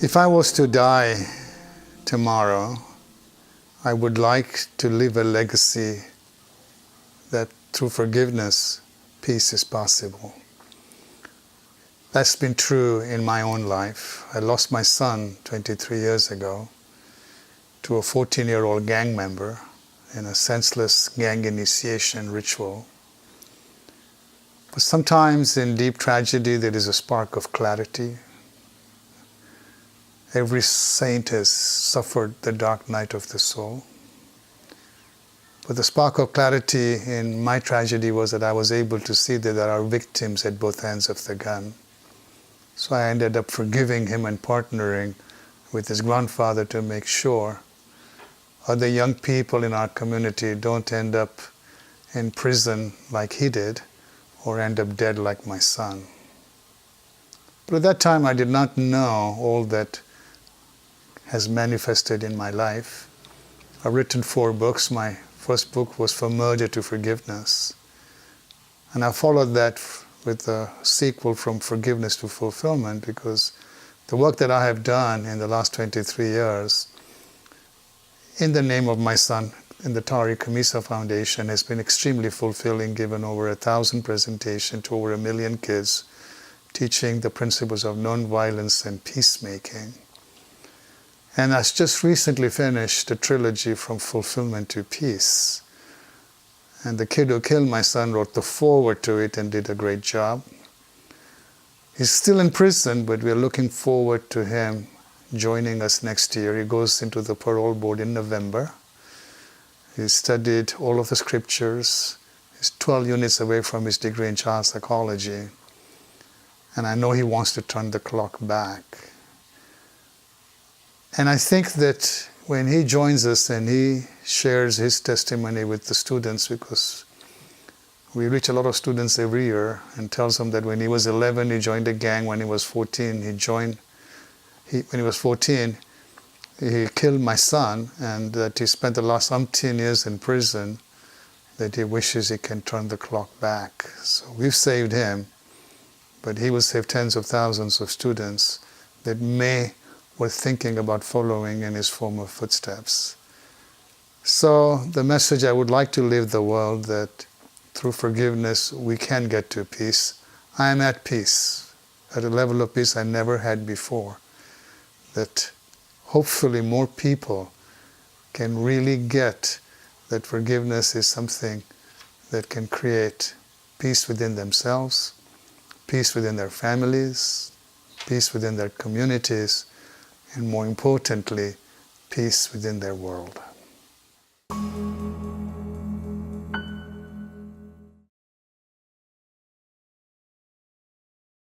If I was to die tomorrow, I would like to leave a legacy that through forgiveness, peace is possible. That's been true in my own life. I lost my son 23 years ago to a 14-year-old gang member in a senseless gang initiation ritual. But sometimes in deep tragedy there is a spark of clarity. Every saint has suffered the dark night of the soul. But the spark of clarity in my tragedy was that I was able to see that there are victims at both ends of the gun. So I ended up forgiving him and partnering with his grandfather to make sure other young people in our community don't end up in prison like he did or end up dead like my son. But at that time I did not know all that has manifested in my life. I've written 4 books. My first book was From Murder to Forgiveness. And I followed that with a sequel, From Forgiveness to Fulfillment, because the work that I have done in the last 23 years in the name of my son in the Azim Khamisa Foundation has been extremely fulfilling, given over 1,000 presentations to over 1 million kids, teaching the principles of nonviolence and peacemaking. And I just recently finished a trilogy, From Fulfillment to Peace. And the kid who killed my son wrote the foreword to it and did a great job. He's still in prison, but we're looking forward to him joining us next year. He goes into the parole board in November. He studied all of the scriptures. He's 12 units away from his degree in child psychology. And I know he wants to turn the clock back. And I think that when he joins us and he shares his testimony with the students, because we reach a lot of students every year, and tells them that when he was 11, he joined a gang. When he was 14, when he was 14, he killed my son, and that he spent the last umpteen years in prison, that he wishes he can turn the clock back. So we've saved him, but he will save tens of thousands of students that were thinking about following in his former footsteps. So the message I would like to leave the world, that through forgiveness we can get to peace. I am at peace, at a level of peace I never had before. That hopefully more people can really get that forgiveness is something that can create peace within themselves, peace within their families, peace within their communities, and more importantly, peace within their world.